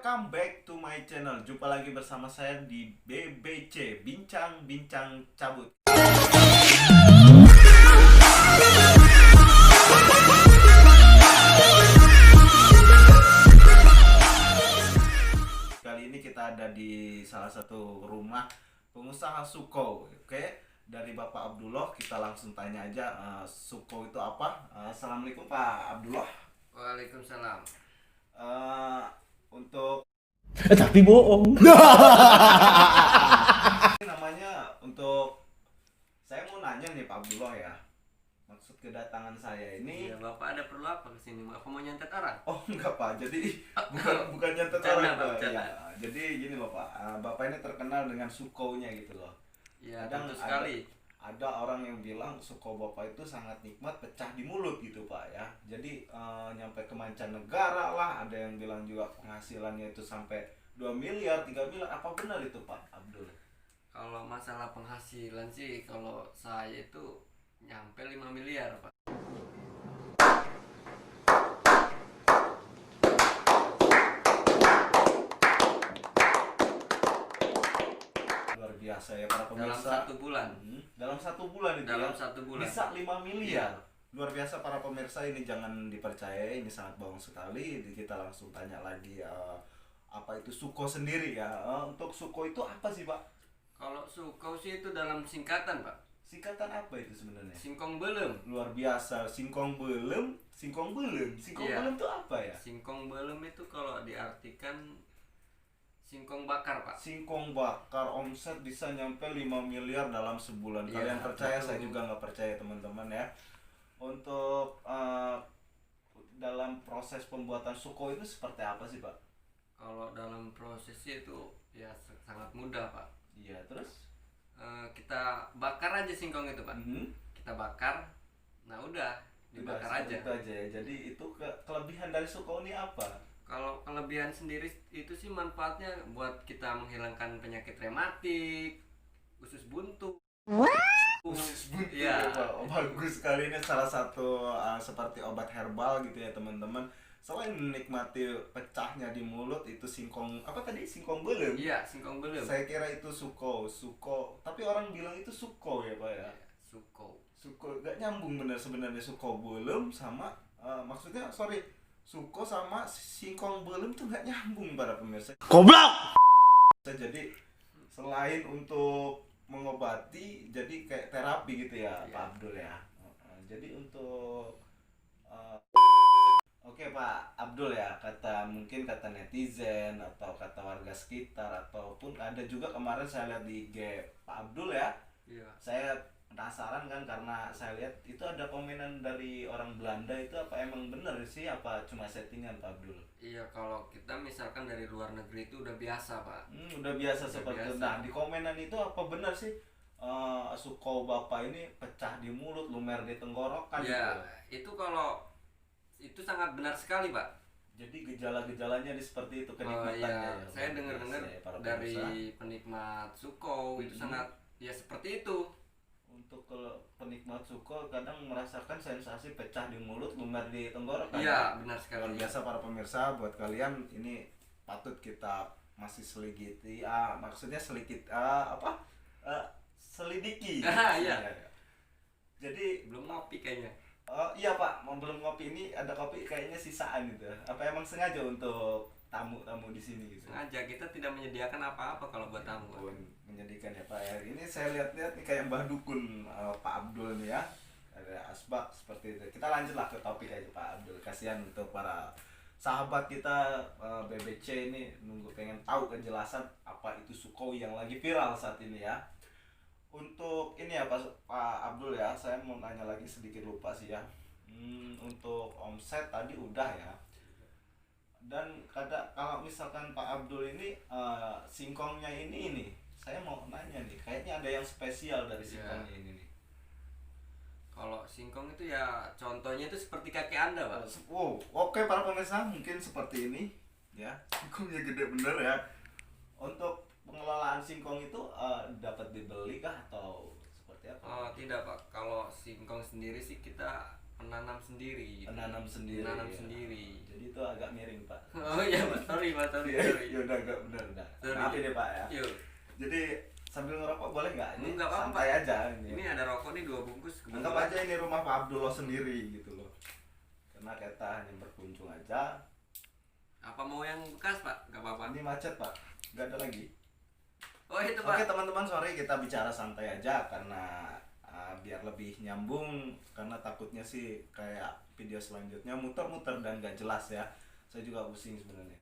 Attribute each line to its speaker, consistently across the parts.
Speaker 1: Welcome back to my channel. Jumpa lagi bersama saya di BBC Bincang-Bincang Cabut. Kali ini kita ada di salah satu rumah pengusaha Suko. Oke, dari Bapak Abdullah kita langsung tanya aja, Suko itu apa? Assalamualaikum Pak Abdullah.
Speaker 2: Waalaikumsalam.
Speaker 1: Untuk
Speaker 3: Tapi bohong.
Speaker 1: namanya untuk saya mau nanya nih Pak Abdullah ya. Maksud kedatangan saya ini
Speaker 2: Iya, Bapak ada perlu apa kesini? Bapak mau nyantet orang?
Speaker 1: enggak Pak. Jadi bukan nyantet
Speaker 2: Bercanda,
Speaker 1: orang
Speaker 2: Pak,
Speaker 1: Pak.
Speaker 2: bercanda.
Speaker 1: Ya, jadi gini loh Pak. Bapak ini terkenal dengan sukonya gitu loh.
Speaker 2: Iya,
Speaker 1: Kadang
Speaker 2: tentu sekali.
Speaker 1: Ada orang yang bilang suko Bapak itu sangat nikmat, pecah di mulut gitu Pak ya. Jadi nyampe ke mancanegara lah. Ada yang bilang juga penghasilannya itu sampai 2 miliar, 3 miliar. Apa benar itu Pak Abdul?
Speaker 2: Kalau masalah penghasilan sih, kalau saya itu nyampe 5 miliar, Pak.
Speaker 1: Luar biasa ya para
Speaker 2: Dalam
Speaker 1: pemirsa.
Speaker 2: 1 bulan.
Speaker 1: Dalam 1 bulan itu
Speaker 2: Dalam
Speaker 1: ya?
Speaker 2: 1 bulan.
Speaker 1: Bisa 5 miliar.
Speaker 2: Iya.
Speaker 1: Luar biasa para pemirsa, ini jangan dipercaya, ini sangat bohong sekali. Kita langsung tanya lagi apa itu suko sendiri ya. Untuk suko itu apa sih Pak?
Speaker 2: Kalau suko sih itu dalam singkatan, Pak.
Speaker 1: Singkatan apa itu sebenarnya?
Speaker 2: Singkong belum.
Speaker 1: Luar biasa, singkong belum. Singkong
Speaker 2: Iya.
Speaker 1: belum itu apa ya?
Speaker 2: Singkong belum itu kalau diartikan singkong bakar, Pak.
Speaker 1: Singkong bakar omset bisa nyampe 5 miliar dalam sebulan.
Speaker 2: Iya,
Speaker 1: Kalian percaya?
Speaker 2: betul.
Speaker 1: Saya juga nggak percaya teman-teman ya. Untuk dalam proses pembuatan suko itu seperti apa sih Pak?
Speaker 2: Kalau dalam prosesnya itu ya sangat mudah, Pak.
Speaker 1: Iya, terus?
Speaker 2: Kita bakar aja singkong itu, Pak. Kita bakar, nah udah dibakar
Speaker 1: Udah,
Speaker 2: aja.
Speaker 1: itu aja ya. Jadi itu kelebihan dari suko ini apa?
Speaker 2: Kalau kelebihan sendiri itu sih manfaatnya buat kita menghilangkan penyakit rematik, usus buntu.
Speaker 1: Usus buntu
Speaker 2: Iya.
Speaker 1: ya, Pak. Oh, bagus sekali, ini salah satu seperti obat herbal gitu ya teman-teman. Selain menikmati pecahnya di mulut, itu singkong apa tadi, singkong belum?
Speaker 2: Iya, singkong belum.
Speaker 1: Saya kira itu suko. Tapi orang bilang itu suko ya Pak ya.
Speaker 2: Suko.
Speaker 1: Suko gak nyambung bener sebenarnya suko belum sama maksudnya sorry, suko sama singkong belum tuh gak nyambung para pemirsa.
Speaker 3: Goblok.
Speaker 1: Jadi selain untuk mengobati, jadi kayak terapi gitu ya
Speaker 2: Iya.
Speaker 1: Pak Abdul ya. Jadi untuk oke Pak Abdul ya, mungkin kata netizen atau kata warga sekitar, ataupun ada juga kemarin saya lihat di IG Pak Abdul ya.
Speaker 2: Iya.
Speaker 1: Saya penasaran kan, karena saya lihat itu ada komenan dari orang Belanda. Itu apa emang bener sih, apa cuma settingan Pak Abdul?
Speaker 2: Iya, kalau kita misalkan dari luar negeri itu udah biasa, Pak.
Speaker 1: Udah biasa
Speaker 2: Udah
Speaker 1: seperti itu.
Speaker 2: biasa.
Speaker 1: Nah, di komenan itu apa benar sih suko Bapak ini pecah di mulut, lumer di tenggorokan
Speaker 2: Iya,
Speaker 1: gitu?
Speaker 2: itu kalau itu sangat benar sekali, Pak.
Speaker 1: Jadi gejala-gejalanya seperti itu,
Speaker 2: Oh
Speaker 1: kenikmatannya
Speaker 2: iya,
Speaker 1: ya.
Speaker 2: saya
Speaker 1: Luar
Speaker 2: dengar-dengar
Speaker 1: biasa ya, para
Speaker 2: dari
Speaker 1: pemirsa.
Speaker 2: penikmat suko itu sangat ya seperti itu.
Speaker 1: Untuk penikmat suko kadang merasakan sensasi pecah di mulut, lumer di tenggorokan.
Speaker 2: Iya, benar
Speaker 1: Luar
Speaker 2: sekali.
Speaker 1: biasa para pemirsa, buat kalian ini patut kita masih selidiki, maksudnya selidiki selidiki.
Speaker 2: Iya.
Speaker 1: Jadi
Speaker 2: Belum ngopi kayaknya.
Speaker 1: iya Pak, belum ngopi, ini ada kopi kayaknya sisaan gitu. Apa emang sengaja untuk tamu-tamu di sini gitu?
Speaker 2: Sengaja kita tidak menyediakan apa-apa kalau buat tamu, Pak.
Speaker 1: Pun menjadikan ya Pak ya. Ini saya lihat-lihat nih kayak Mbah Dukun, Pak Abdul nih ya. Ada asbak seperti itu. Kita lanjutlah ke topik aja Pak Abdul. Kasihan untuk para sahabat kita BBC ini nunggu, pengen tahu kejelasan apa itu suko yang lagi viral saat ini ya. Untuk ini ya Pak Abdul ya, saya mau nanya lagi, sedikit lupa sih ya. Untuk omset tadi udah ya. Dan kalau misalkan Pak Abdul ini singkongnya ini saya mau nanya nih, kayaknya ada yang spesial dari
Speaker 2: Iya.
Speaker 1: singkongnya ini nih.
Speaker 2: Kalau singkong itu ya contohnya itu seperti kaki Anda, Pak.
Speaker 1: Wow, oke para pemirsa, mungkin seperti ini ya. Singkongnya gede bener ya. Untuk pengelolaan singkong itu dapat dibeli kah atau seperti apa?
Speaker 2: Oh, tidak, Pak. Kalau singkong sendiri sih kita penanam sendiri gitu.
Speaker 1: Menanam sendiri.
Speaker 2: Menanam
Speaker 1: ya.
Speaker 2: sendiri.
Speaker 1: Jadi itu agak miring Pak.
Speaker 2: Oh iya Pak, sorry Pak, sorry.
Speaker 1: Ya udah agak benar dah.
Speaker 2: Sorry.
Speaker 1: Maaf ini Pak ya.
Speaker 2: Yuk,
Speaker 1: Jadi sambil ngerokok boleh nggak? Ini
Speaker 2: enggak apa-apa.
Speaker 1: santai aja ini.
Speaker 2: Ini ada rokok nih 2 bungkus.
Speaker 1: Anggap aja ini rumah Pak Abdullah sendiri gitu loh. Karena kita hanya berkunjung aja.
Speaker 2: Apa mau yang bekas Pak? Gak apa-apa.
Speaker 1: Ini macet Pak, nggak ada lagi.
Speaker 2: Oh itu
Speaker 1: Oke
Speaker 2: Pak.
Speaker 1: teman-teman, sorry kita bicara santai aja karena biar lebih nyambung, karena takutnya sih kayak video selanjutnya muter-muter dan gak jelas ya. Saya juga pusing sebenarnya.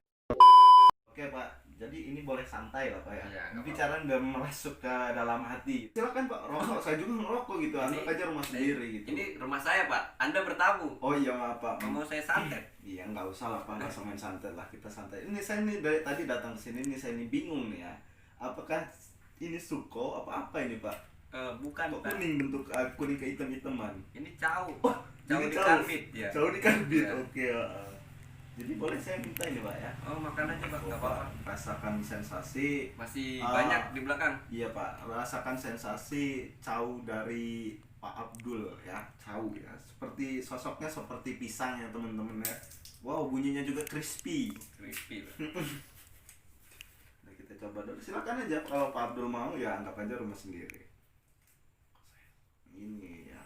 Speaker 1: Oke Pak, jadi ini boleh santai lah Pak ya.
Speaker 2: Iya, nggak
Speaker 1: Bicara nggak masuk ke dalam hati. Silakan Pak, rokok. Saya juga ngerokok gitu. Anggap aja rumah sendiri gitu.
Speaker 2: Ini rumah saya Pak. Anda bertamu.
Speaker 1: Oh iya maaf Pak.
Speaker 2: Mau saya santet?
Speaker 1: Iya nggak usah lah Pak, nggak usah main santai lah, kita santai. Ini saya nih dari tadi datang ke sini nih, saya ini bingung nih ya. Apakah ini suko apa ini Pak?
Speaker 2: Bukan
Speaker 1: Kok
Speaker 2: Pak.
Speaker 1: kuning bentuk kuning ke hitam-hitaman?
Speaker 2: Ini cau.
Speaker 1: Oh,
Speaker 2: Cau
Speaker 1: ini
Speaker 2: di karbit ya.
Speaker 1: Jauh di karbit.
Speaker 2: Iya.
Speaker 1: Oke. Jadi boleh saya minta ini Pak ya?
Speaker 2: Oh makan aja Pak,
Speaker 1: Oh,
Speaker 2: nggak apa-apa.
Speaker 1: Pak, rasakan sensasi.
Speaker 2: Masih
Speaker 1: Ah.
Speaker 2: banyak di belakang.
Speaker 1: Iya Pak, rasakan sensasi cau dari Pak Abdul ya, cau ya. Seperti sosoknya seperti pisang ya teman-teman ya. Wow, bunyinya juga crispy.
Speaker 2: Crispy Pak.
Speaker 1: Nah, kita coba dulu. Silakan aja kalau Pak Abdul mau ya, anggap aja rumah sendiri. Ini ya.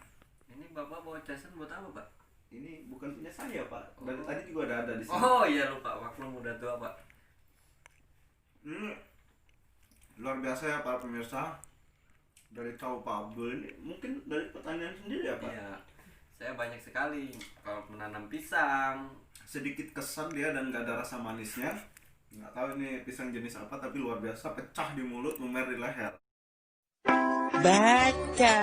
Speaker 2: Ini Bapak bawa casan buat apa Pak?
Speaker 1: Ini bukan punya saya Pak. Dari
Speaker 2: Oh.
Speaker 1: tadi juga ada di sini.
Speaker 2: Oh iya lupa, maklum udah tua Pak.
Speaker 1: Luar biasa ya para pemirsa. Dari cau Pak Abdul ini mungkin dari pertanian sendiri ya Pak.
Speaker 2: Iya. Saya banyak sekali kalau menanam pisang.
Speaker 1: Sedikit kesan dia dan gak ada rasa manisnya. Nggak tahu ini pisang jenis apa tapi luar biasa, pecah di mulut, lumer di leher.
Speaker 3: Baca.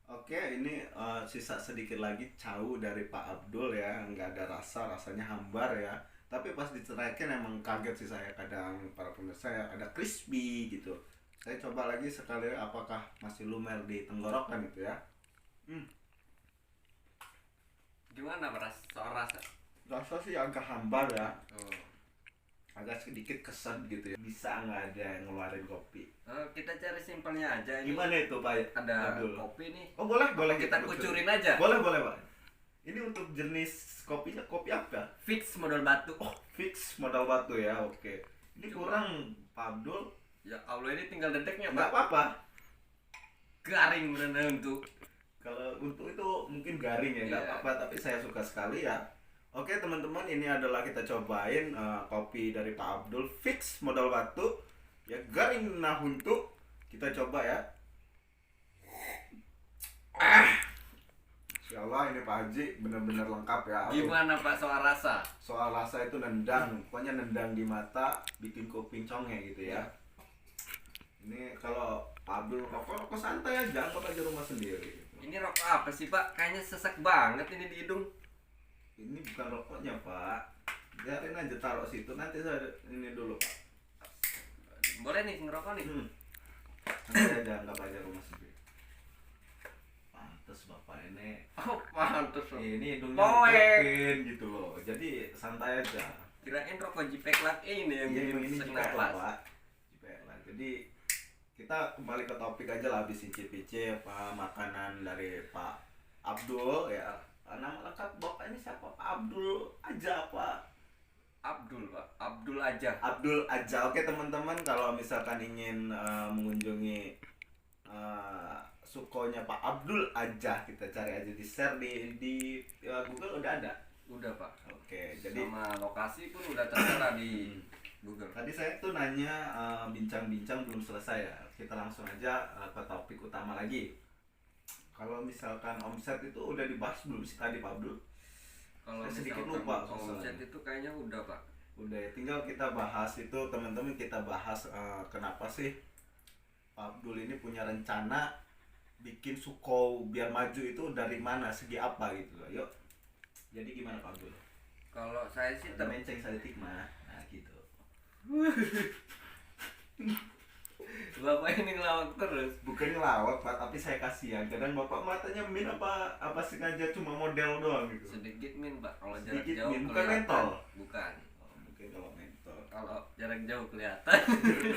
Speaker 1: Oke, ini sisa sedikit lagi cau dari Pak Abdul ya, nggak ada rasa, rasanya hambar ya. Tapi pas diceraikan emang kaget sih saya, kadang para pemirsa ya, ada crispy gitu. Saya coba lagi sekali apakah masih lumer di tenggorokan itu ya.
Speaker 2: Gimana Pak soal rasa?
Speaker 1: Rasa sih agak hambar ya,
Speaker 2: Oh.
Speaker 1: agak sedikit kesan gitu ya. Bisa nggak ada yang ngeluarin kopi?
Speaker 2: Kita cari simpelnya aja ini.
Speaker 1: Gimana itu Pak
Speaker 2: Ada
Speaker 1: Abdul?
Speaker 2: kopi nih.
Speaker 1: Oh boleh, boleh
Speaker 2: Kita kucurin aja.
Speaker 1: Boleh, boleh Pak. Ini untuk jenis kopinya kopi apa?
Speaker 2: Fix modal batu.
Speaker 1: Oh, fix modal batu ya, oke. Ini kurang Pak Abdul.
Speaker 2: Ya Allah ini tinggal dedeknya
Speaker 1: Nggak
Speaker 2: Pak.
Speaker 1: apa-apa.
Speaker 2: Garing bener untuk.
Speaker 1: Kalau untuk itu mungkin garing ya, nggak
Speaker 2: Iya.
Speaker 1: apa-apa. Tapi saya suka sekali ya. Oke teman-teman, ini adalah kita cobain kopi dari Pak Abdul fix modal batu. Ya garing nah untuk kita coba ya. Insya Allah ini Pak Haji benar-benar lengkap ya.
Speaker 2: Gimana Pak soal rasa?
Speaker 1: Soal rasa itu nendang, pokoknya nendang di mata, bikin kuping conge gitu ya. Ini kalau Pak Abdul rokok santai aja, anggap aja rumah sendiri.
Speaker 2: Ini rokok apa sih Pak? Kayaknya sesak banget ini di hidung.
Speaker 1: Ini bukan rokoknya Pak, biarin aja taruh situ, nanti saya ini dulu Pak.
Speaker 2: Boleh nih ngerokok nih.
Speaker 1: Santai aja, anggap aja rumah sendiri. Pantes Bapak ini,
Speaker 2: Oh pantes loh.
Speaker 1: ini hidungnya
Speaker 2: Poek.
Speaker 1: dikeluarin gitu loh, jadi santai aja.
Speaker 2: Kirain rokok Jipek Lak ini yang
Speaker 1: Iya,
Speaker 2: bikin
Speaker 1: emang ini
Speaker 2: sesak
Speaker 1: juga
Speaker 2: napas.
Speaker 1: Pak. Juga, jadi kita kembali ke topik aja lah, habis icip-icip makanan dari Pak Abdul ya. Nama lengkap Bapak ini siapa? Pak Abdul aja Pak.
Speaker 2: Abdul Pak, Abdul aja.
Speaker 1: Abdul aja. Oke teman-teman, kalau misalkan ingin mengunjungi sukonya Pak Abdul aja, kita cari aja di share di Google udah ada.
Speaker 2: Udah Pak.
Speaker 1: Oke, jadi
Speaker 2: Sama lokasi pun udah tertera di Google.
Speaker 1: tadi saya tuh nanya bincang-bincang belum selesai ya. Kita langsung aja ke topik utama lagi. Kalau misalkan omset itu udah dibahas belum sih tadi Pak Abdul?
Speaker 2: Kalau
Speaker 1: Saya sedikit
Speaker 2: misalkan
Speaker 1: lupa
Speaker 2: omset
Speaker 1: soalnya.
Speaker 2: itu kayaknya udah Pak.
Speaker 1: Udah ya, tinggal kita bahas itu teman-teman, kita bahas kenapa sih Pak Abdul ini punya rencana bikin suko biar maju itu dari mana, segi apa gitu loh. Yuk. Jadi gimana Pak Abdul?
Speaker 2: Kalau saya sih
Speaker 1: Kita menceng saya tikma. Nah gitu.
Speaker 2: Bapak ini ngelawak terus.
Speaker 1: Bukan ngelawak Pak, tapi saya kasihan. Kadang Bapak matanya min apa sengaja cuma model doang gitu.
Speaker 2: Sedikit min Pak, kalau jarak
Speaker 1: Sedikit
Speaker 2: jauh
Speaker 1: min, bukan
Speaker 2: kelihatan.
Speaker 1: mentol.
Speaker 2: Bukan.
Speaker 1: Oh, mungkin kalau mentor.
Speaker 2: Kalau jarak jarak jauh kelihatan.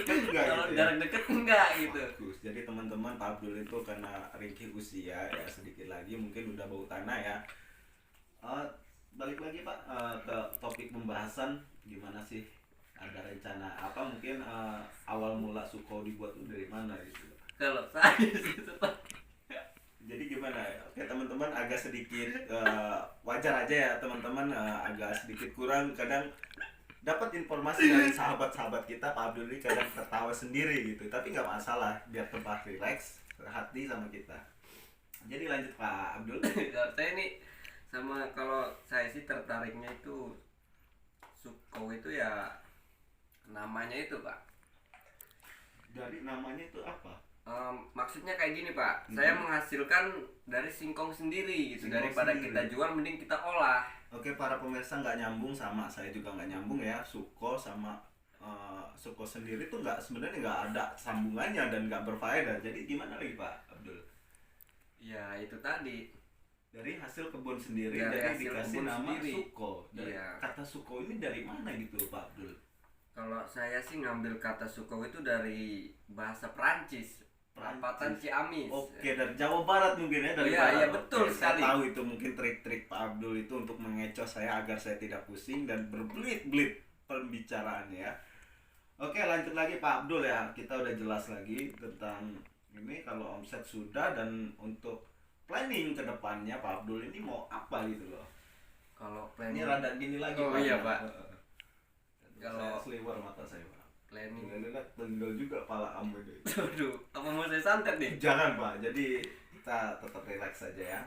Speaker 1: Enggak
Speaker 2: Kalau
Speaker 1: gitu ya?
Speaker 2: jarak dekat enggak gitu.
Speaker 1: Bagus. Jadi teman-teman, Pak Abdul itu karena ringkih usia ya, sedikit lagi mungkin udah bau tanah ya. Eh, Balik lagi Pak, ke topik pembahasan, gimana sih, ada rencana apa, mungkin awal mula Suko dibuat itu dari mana gitu.
Speaker 2: Kalau saya sih tetap
Speaker 1: Jadi gimana ya? Oke teman-teman, agak sedikit wajar aja ya teman-teman, agak sedikit kurang kadang dapat informasi dari sahabat-sahabat kita. Pak Abdul ini kadang tertawa sendiri gitu, tapi nggak masalah, biar tempat relax hati sama kita. Jadi lanjut Pak Abdul.
Speaker 2: kalau saya ini sama, kalau saya sih tertariknya itu Suko itu ya namanya itu Pak.
Speaker 1: Dari namanya itu apa?
Speaker 2: Maksudnya kayak gini Pak, saya menghasilkan dari singkong sendiri gitu.
Speaker 1: Singkong
Speaker 2: Daripada
Speaker 1: sendiri.
Speaker 2: kita jual mending kita olah.
Speaker 1: Oke, para pemirsa, nggak nyambung sama saya juga nggak nyambung ya. Suko sama Suko sendiri tuh nggak, sebenarnya nggak ada sambungannya dan nggak berfaedah. Jadi gimana lagi Pak Abdul?
Speaker 2: Ya itu tadi.
Speaker 1: Dari hasil kebun sendiri,
Speaker 2: Dari
Speaker 1: jadi
Speaker 2: hasil
Speaker 1: dikasih
Speaker 2: kebun
Speaker 1: nama
Speaker 2: sendiri.
Speaker 1: Suko. Dari
Speaker 2: Iya.
Speaker 1: kata Suko ini dari mana gitu Pak Abdul?
Speaker 2: Kalau saya sih ngambil kata Suko itu dari bahasa Perancis, perapatan
Speaker 1: Perancis.
Speaker 2: Ciamis.
Speaker 1: Oke, dari Jawa Barat mungkin ya, dari
Speaker 2: Iya,
Speaker 1: barat.
Speaker 2: iya, betul
Speaker 1: Oke,
Speaker 2: sekali.
Speaker 1: Saya tahu itu mungkin trik-trik Pak Abdul itu untuk mengecoh saya agar saya tidak pusing dan berbelit-belit pembicaraannya ya. Oke, lanjut lagi Pak Abdul ya. Kita udah jelas lagi tentang ini, kalau omset sudah, dan untuk planning ke depannya Pak Abdul ini mau apa gitu loh.
Speaker 2: Kalau
Speaker 1: Ini
Speaker 2: planning,
Speaker 1: rada gini lagi
Speaker 2: Oh, iya, Pak.
Speaker 1: Kalau
Speaker 2: Kalau-
Speaker 1: seliwer mata saya Pak.
Speaker 2: planning.
Speaker 1: Lihat tenggal juga pala kamu itu.
Speaker 2: Aduh, apa mau saya santet nih?
Speaker 1: Jangan Pak. Jadi kita tetap relax saja ya.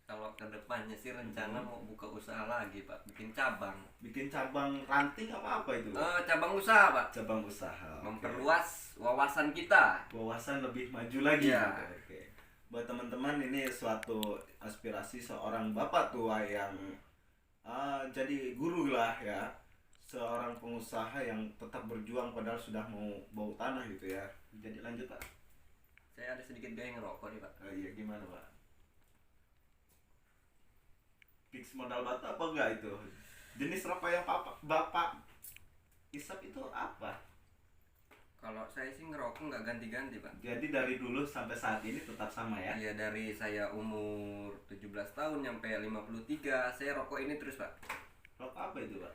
Speaker 2: Kalau kedepannya sih rencana mau buka usaha lagi Pak, bikin cabang.
Speaker 1: Bikin cabang ranting apa itu?
Speaker 2: Cabang usaha Pak,
Speaker 1: Cabang usaha. Oke.
Speaker 2: memperluas wawasan kita.
Speaker 1: Wawasan lebih maju lagi.
Speaker 2: Iya.
Speaker 1: Gitu. Oke. Buat teman-teman, ini suatu aspirasi seorang bapak tua yang jadi guru lah ya. Seorang pengusaha yang tetap berjuang padahal sudah mau bau tanah gitu ya. Jadi lanjut Pak.
Speaker 2: Saya ada sedikit gaya ngerokok nih Pak.
Speaker 1: Iya, gimana Pak? Fix modal bata apa enggak itu? Jenis rokok yang bapak isap itu apa?
Speaker 2: Kalau saya sih ngerokok nggak ganti-ganti Pak.
Speaker 1: Jadi dari dulu sampai saat ini tetap sama ya?
Speaker 2: Iya, dari saya umur 17 tahun sampai 53 saya rokok ini terus Pak.
Speaker 1: Rokok apa itu Pak?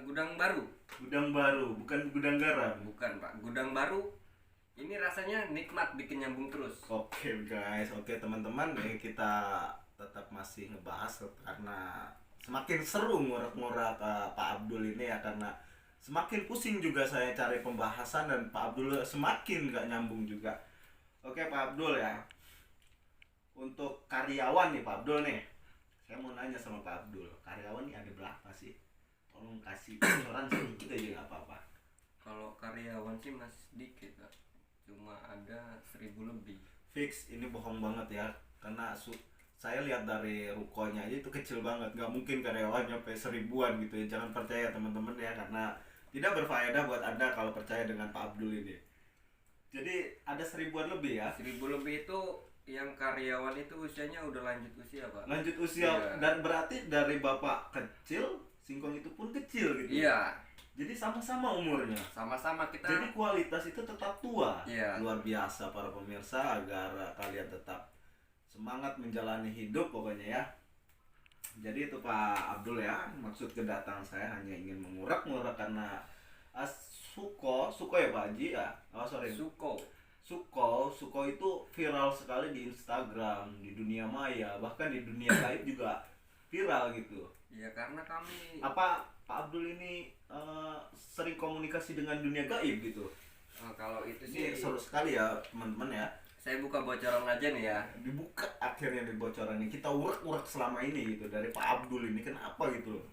Speaker 2: Gudang baru.
Speaker 1: Gudang baru, bukan gudang garam.
Speaker 2: Bukan Pak, gudang baru. Ini rasanya nikmat, bikin nyambung terus.
Speaker 1: Oke guys, oke teman-teman, kita tetap masih ngebahas karena semakin seru ngurak-ngurak Pak Abdul ini ya, karena semakin pusing juga saya cari pembahasan dan Pak Abdul semakin gak nyambung juga. Oke Pak Abdul ya, untuk karyawan nih Pak Abdul nih, saya mau nanya sama Pak Abdul, karyawan nih ada berapa sih? Tolong kasih bocoran sedikit aja nggak apa-apa.
Speaker 2: Kalau karyawan sih masih sedikit Pak, cuma ada 1000 lebih.
Speaker 1: Fix ini bohong banget ya, karena saya lihat dari rukonya aja itu kecil banget, nggak mungkin karyawan sampai 1000-an gitu ya. Jangan percaya teman-teman ya, karena tidak berfaedah buat Anda kalau percaya dengan Pak Abdul ini. Jadi ada 1000-an lebih ya.
Speaker 2: 1000 lebih itu yang karyawan itu usianya udah lanjut usia Pak.
Speaker 1: Lanjut usia.
Speaker 2: Iya.
Speaker 1: Dan berarti dari bapak kecil, singkong itu pun kecil gitu.
Speaker 2: Iya,
Speaker 1: Jadi sama-sama umurnya.
Speaker 2: sama-sama kita.
Speaker 1: Jadi kualitas itu tetap tua.
Speaker 2: Iya.
Speaker 1: Luar biasa para pemirsa, agar kalian tetap semangat menjalani hidup pokoknya ya. Jadi itu Pak Abdul ya, maksud kedatangan saya hanya ingin mengurak-ngurak karena Suko ya Pak Haji ya. Oh sorry. Suko itu viral sekali di Instagram, di dunia maya, bahkan di dunia gaib juga viral gitu.
Speaker 2: Ya karena kami
Speaker 1: Apa Pak Abdul ini sering komunikasi dengan dunia gaib gitu?
Speaker 2: kalau itu
Speaker 1: Ini
Speaker 2: sih
Speaker 1: seru sekali ya teman-teman ya.
Speaker 2: saya buka bocoran aja nih ya.
Speaker 1: Dibuka akhirnya di bocorannya, kita urak-urak selama ini gitu dari Pak Abdul ini, kenapa gitu loh?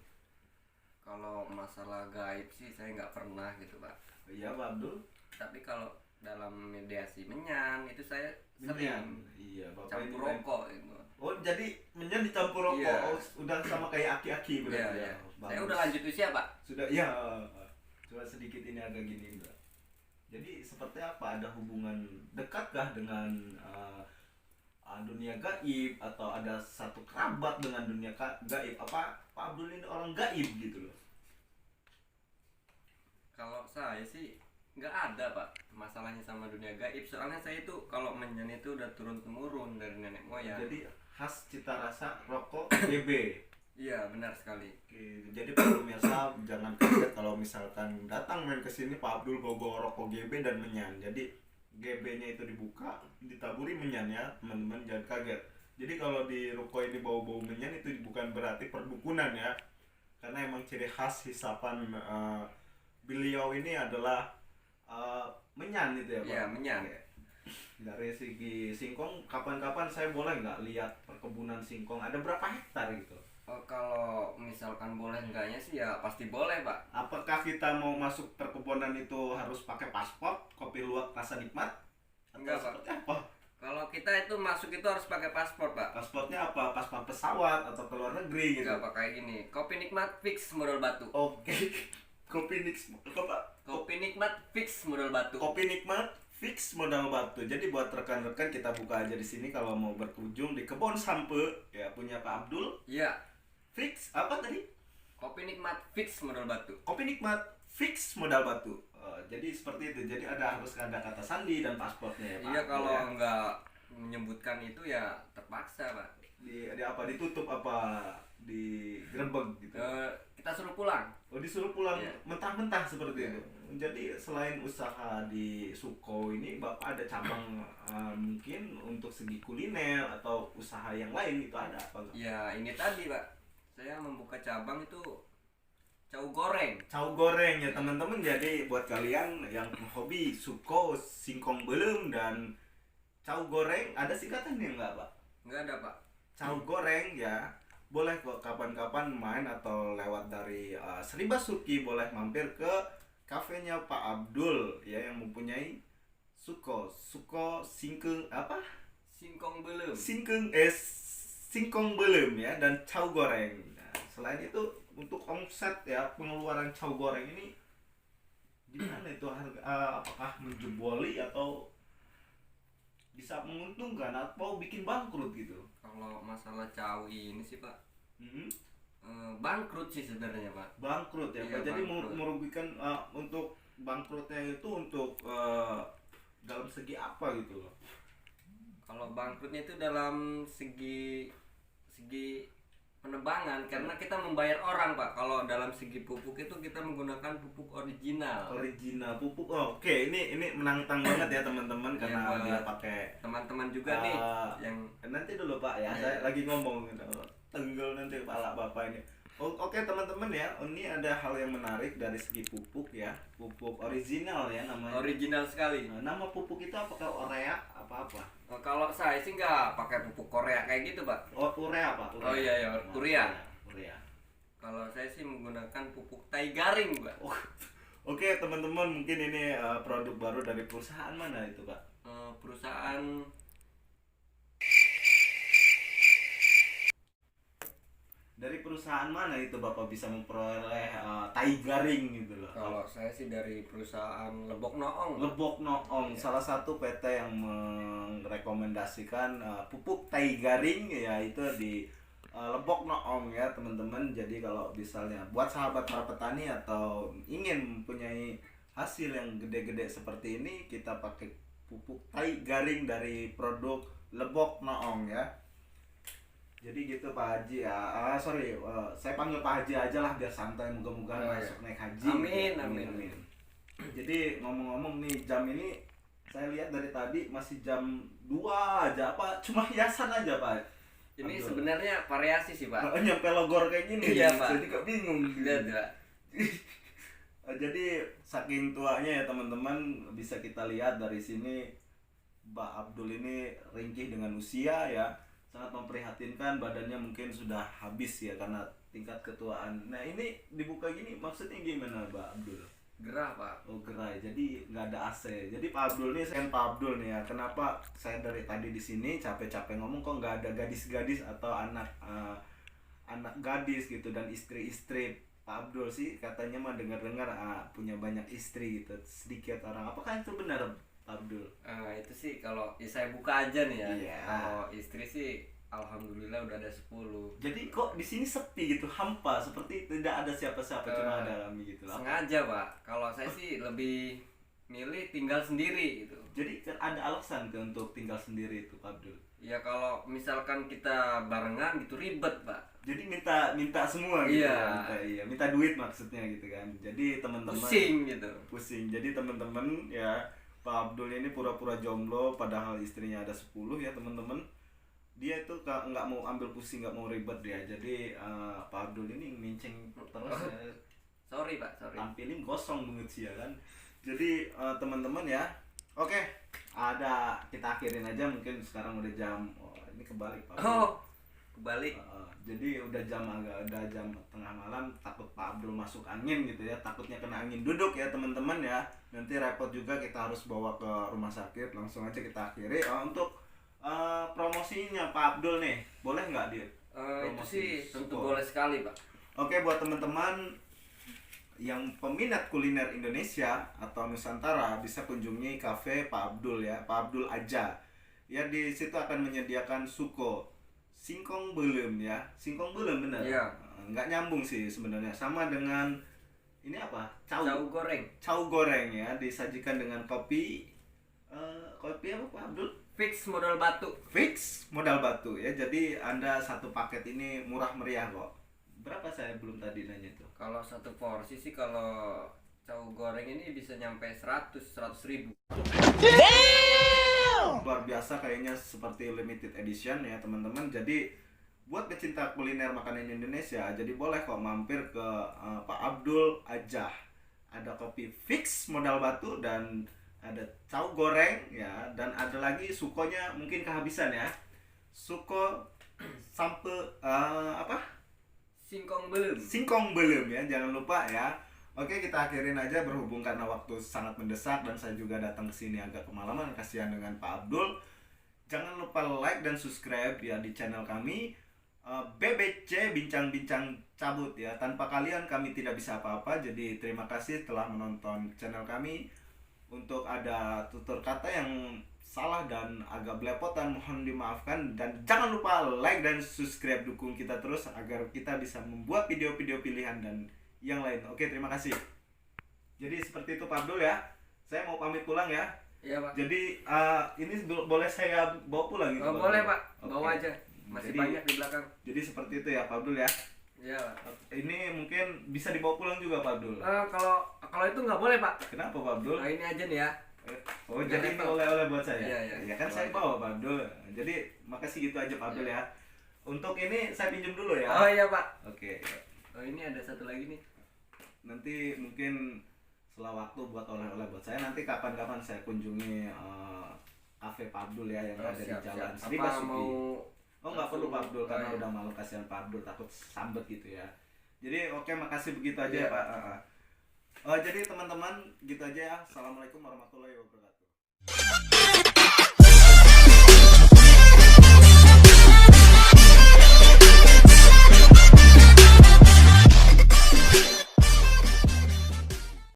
Speaker 2: Kalau masalah gaib sih saya nggak pernah gitu Pak.
Speaker 1: Iya Pak Abdul.
Speaker 2: Tapi kalau dalam mediasi menyan itu saya
Speaker 1: Menyan.
Speaker 2: sering
Speaker 1: Iya Bapak
Speaker 2: campur
Speaker 1: ini.
Speaker 2: rokok itu.
Speaker 1: Oh jadi menyan dicampur rokok.
Speaker 2: Iya.
Speaker 1: Oh, udah sama kayak aki-aki
Speaker 2: Iya,
Speaker 1: berarti
Speaker 2: iya.
Speaker 1: ya.
Speaker 2: Saya
Speaker 1: Bagus.
Speaker 2: udah lanjut usia Pak.
Speaker 1: Sudah ya. Coba sedikit ini agak gini Mbak. Jadi seperti apa, ada hubungan dekatkah dengan dunia gaib, atau ada satu kerabat dengan dunia gaib? Apa Pak Abdul ini orang gaib gitu loh?
Speaker 2: Kalau saya sih nggak ada pak masalahnya sama dunia gaib, soalnya saya itu kalau menyan itu udah turun temurun dari nenek moyang.
Speaker 1: Jadi khas cita rasa rokok GB.
Speaker 2: Iya benar sekali.
Speaker 1: Oke, jadi para pemirsa jangan kaget kalau misalkan datang main ke sini Pak Abdul bawa rokok GB dan menyan. Jadi GB-nya itu dibuka, ditaburi menyan ya, teman-teman jangan kaget. Jadi kalau di ruko ini bau-bau menyan itu bukan berarti perdukunan ya. Karena emang ciri khas hisapan beliau ini adalah menyan gitu ya Pak.
Speaker 2: Iya menyan.
Speaker 1: Oke. Dari segi singkong, kapan-kapan saya boleh nggak lihat perkebunan singkong? Ada berapa hektar gitu?
Speaker 2: Oh, kalau misalkan boleh enggaknya sih ya pasti boleh pak.
Speaker 1: Apakah kita mau masuk perkebunan itu harus pakai paspor, kopi luwak rasa nikmat? Atau
Speaker 2: Enggak, Pak.
Speaker 1: seperti apa?
Speaker 2: Kalau kita itu masuk itu harus pakai paspor pak.
Speaker 1: Paspornya apa? Paspor pesawat atau ke luar negeri gitu?
Speaker 2: Enggak pak, kayak gini, kopi nikmat fix modal batu.
Speaker 1: Oke. Kopi nikmat,
Speaker 2: Kopi nikmat fix modal batu.
Speaker 1: kopi nikmat fix modal batu. Jadi buat rekan-rekan kita buka aja di sini kalau mau berkunjung di kebun sampe ya punya Pak Abdul.
Speaker 2: Iya,
Speaker 1: Fix apa tadi?
Speaker 2: kopi nikmat fix modal batu.
Speaker 1: Kopi nikmat fix modal batu. Jadi seperti itu. Jadi harus ada kata sandi dan paspornya ya Pak.
Speaker 2: Iya, kalau
Speaker 1: Ya.
Speaker 2: enggak menyebutkan itu ya terpaksa pak.
Speaker 1: Di apa ditutup apa digerebek gitu.
Speaker 2: Kita suruh pulang.
Speaker 1: Oh disuruh pulang
Speaker 2: Iya.
Speaker 1: mentah-mentah seperti
Speaker 2: Iya.
Speaker 1: itu. Jadi selain usaha di Suko ini Bapak ada cabang mungkin untuk segi kuliner atau usaha yang lain itu ada apa enggak?
Speaker 2: Ya ini tadi pak, saya membuka cabang itu cau goreng.
Speaker 1: Cau goreng ya teman-teman. Jadi buat kalian yang hobi Suko, singkong belum dan cau goreng ada singkatannya enggak Pak?
Speaker 2: Enggak ada pak.
Speaker 1: Cau goreng ya boleh kok kapan-kapan main atau lewat dari Sri Basuki boleh mampir ke kafenya Pak Abdul ya yang mempunyai Suko singkeng apa
Speaker 2: Singkong belum.
Speaker 1: singkong belum ya dan cau goreng. Nah, selain itu untuk omset ya pengeluaran cau goreng ini gimana itu harga apakah menjeboli atau bisa menguntungkan atau bikin bangkrut gitu?
Speaker 2: Kalau masalah cau ini sih pak,
Speaker 1: Mhm.
Speaker 2: bangkrut sih sebenarnya pak.
Speaker 1: Bangkrut ya
Speaker 2: Iya,
Speaker 1: Pak. Jadi
Speaker 2: bangkrut.
Speaker 1: merugikan untuk bangkrutnya itu untuk dalam segi apa gitu loh.
Speaker 2: Kalau bangkrutnya itu dalam segi penebangan, karena kita membayar orang pak. Kalau dalam segi pupuk itu kita menggunakan pupuk original.
Speaker 1: Original pupuk. Oh, oke, ini menantang banget ya teman-teman
Speaker 2: Iya,
Speaker 1: karena
Speaker 2: buat
Speaker 1: dia pakai
Speaker 2: Teman-teman juga nih yang
Speaker 1: nanti dulu Pak ya.
Speaker 2: Iya.
Speaker 1: Saya lagi ngomong gitu. Tenggel nanti kepala Bapak ini. Oke teman-teman ya, ini ada hal yang menarik dari segi pupuk ya. Pupuk original ya namanya.
Speaker 2: original sekali.
Speaker 1: Nama pupuk itu apakah urea apa-apa?
Speaker 2: Kalau saya sih nggak pakai pupuk Korea kayak gitu pak.
Speaker 1: Oh, urea Pak.
Speaker 2: Oh iya, iya, urea.
Speaker 1: Urea.
Speaker 2: Kalau saya sih menggunakan pupuk tai garing pak.
Speaker 1: Oh, oke teman-teman mungkin ini produk baru dari perusahaan mana itu Pak?
Speaker 2: Perusahaan
Speaker 1: Dari perusahaan mana itu Bapak bisa memperoleh tai garing gitu loh?
Speaker 2: Kalau saya sih dari perusahaan Lebok Noong.
Speaker 1: Lebok Noong, salah satu PT yang merekomendasikan pupuk tai garing ya itu di Lebok Noong ya teman-teman. Jadi kalau misalnya buat sahabat para petani atau ingin mempunyai hasil yang gede-gede seperti ini, kita pakai pupuk tai garing dari produk Lebok Noong ya. Jadi gitu Pak Haji ya. Saya panggil Pak Haji aja lah biar santai, mudah-mudahan
Speaker 2: Oh, iya.
Speaker 1: masuk naik haji.
Speaker 2: Amin,
Speaker 1: gitu.
Speaker 2: amin.
Speaker 1: Jadi ngomong-ngomong nih, jam ini saya lihat dari tadi masih jam 2 aja, apa cuma hiasan aja Pak?
Speaker 2: Ini
Speaker 1: Abdul.
Speaker 2: sebenarnya variasi sih pak.
Speaker 1: Nyampe logor kayak gini.
Speaker 2: Iya, Pak.
Speaker 1: Jadi kok bingung gitu.
Speaker 2: Lihat pak.
Speaker 1: Jadi saking tuanya ya teman-teman, bisa kita lihat dari sini Mbak Abdul ini ringkih dengan usia ya, sangat memprihatinkan, badannya mungkin sudah habis ya karena tingkat ketuaan. Nah ini dibuka gini maksudnya gimana Mbak Abdul?
Speaker 2: Gerah pak.
Speaker 1: Oh gerai, jadi nggak ada AC. Jadi Pak Abdul nih, saya Pak Abdul nih ya. Kenapa saya dari tadi di sini capek-capek ngomong kok nggak ada gadis-gadis atau anak gadis gitu dan istri-istri Pak Abdul sih katanya mah dengar-dengar punya banyak istri gitu, sedikit orang. Apakah itu benar Pak Abdul?
Speaker 2: Itu sih kalau saya buka aja nih ya.
Speaker 1: Iya.
Speaker 2: Kalau istri sih alhamdulillah udah ada 10.
Speaker 1: Jadi kok di sini sepi gitu, hampa, seperti tidak ada siapa-siapa, cuma ada kami gitu.
Speaker 2: Sengaja Pak, kalau saya sih lebih milih tinggal sendiri gitu.
Speaker 1: Jadi kan ada alasan tuh untuk tinggal sendiri itu Pak Abdul.
Speaker 2: Ya kalau misalkan kita barengan gitu ribet Pak.
Speaker 1: Jadi minta semua gitu.
Speaker 2: Iya.
Speaker 1: Minta duit maksudnya gitu kan. Jadi teman-teman
Speaker 2: Pusing gitu.
Speaker 1: Pusing. Jadi teman-teman ya, Pak Abdul ini pura-pura jomblo padahal istrinya ada 10 ya teman-teman. Dia itu nggak mau ambil pusing, nggak mau ribet dia. Jadi Pak Abdul ini mincing terus ya.
Speaker 2: Sorry Pak, sorry.
Speaker 1: Tampilin kosong banget sih ya kan. Jadi teman-teman ya, oke, kita akhirin aja, mungkin sekarang udah jam, ini kebalik Pak Abdul.
Speaker 2: Oh, kebalik.
Speaker 1: Jadi udah jam tengah malam, takut Pak Abdul masuk angin gitu ya, takutnya kena angin duduk ya teman-teman ya, nanti repot juga, kita harus bawa ke rumah sakit. Langsung aja kita akhiri. Untuk promosinya Pak Abdul nih, boleh nggak dia?
Speaker 2: Itu sih tentu boleh sekali Pak.
Speaker 1: Oke, buat teman-teman yang peminat kuliner Indonesia atau Nusantara bisa kunjungi kafe Pak Abdul ya, Pak Abdul aja. Ya di situ akan menyediakan suko, singkong belum ya, singkong belum benar.
Speaker 2: Iya.
Speaker 1: Nggak nyambung sih sebenarnya, sama dengan ini apa?
Speaker 2: Cau goreng.
Speaker 1: Cau goreng ya, disajikan dengan kopi. Kopi apa Pak Abdul?
Speaker 2: Fix modal batu.
Speaker 1: Fix modal batu ya. Jadi Anda satu paket ini murah meriah kok. Berapa saya belum tadi nanya itu?
Speaker 2: Kalau satu porsi sih kalau cau goreng ini bisa nyampe 100 ribu.
Speaker 1: Luar biasa, kayaknya seperti limited edition ya teman-teman. Jadi buat pecinta kuliner makanan Indonesia, jadi boleh kok mampir ke Pak Abdul aja. Ada kopi fix modal batu dan ada cau goreng ya, dan ada lagi sukonya mungkin kehabisan ya. Suko sampai apa? Singkong belum ya, jangan lupa ya. Oke, kita akhirin aja berhubung karena waktu sangat mendesak dan saya juga datang ke sini agak kemalaman, kasihan dengan Pak Abdul. Jangan lupa like dan subscribe ya di channel kami BBC Bincang-Bincang Cabut ya. Tanpa kalian kami tidak bisa apa-apa. Jadi terima kasih telah menonton channel kami. Untuk ada tutur kata yang salah dan agak belepotan mohon dimaafkan, dan jangan lupa like dan subscribe, dukung kita terus agar kita bisa membuat video-video pilihan dan yang lain. Oke, terima kasih. Jadi seperti itu Pak Abdul ya. Saya mau pamit pulang ya.
Speaker 2: Iya Pak.
Speaker 1: Jadi ini boleh saya bawa pulang gitu?
Speaker 2: Oh, boleh Pak. Bawa aja. Masih
Speaker 1: Jadi,
Speaker 2: banyak di belakang.
Speaker 1: Jadi seperti itu ya Pak Abdul ya.
Speaker 2: Iya Pak.
Speaker 1: Ini mungkin bisa dibawa pulang juga Pak Abdul.
Speaker 2: Kalau itu nggak boleh Pak.
Speaker 1: Kenapa Pak Abdul?
Speaker 2: Nah, ini aja nih ya.
Speaker 1: Oh, jadi ini oleh-oleh buat saya.
Speaker 2: Iya.
Speaker 1: Ya kan saya bawa Pak Abdul. Jadi makasih gitu aja Pak Abdul ya. Untuk ini saya pinjam dulu ya.
Speaker 2: Oh iya Pak.
Speaker 1: Oke.
Speaker 2: Oh ini ada satu lagi nih.
Speaker 1: Nanti mungkin setelah waktu buat oleh-oleh buat saya, nanti kapan-kapan saya kunjungi kafe Pak Abdul ya yang ada di Jalan Sri Basuki. Oh nggak perlu Pak Abdul karena udah malu, kasihan Pak Abdul takut sambet gitu ya. Jadi oke, makasih begitu aja ya Pak. Jadi teman-teman gitu aja ya. Assalamualaikum warahmatullahi wabarakatuh.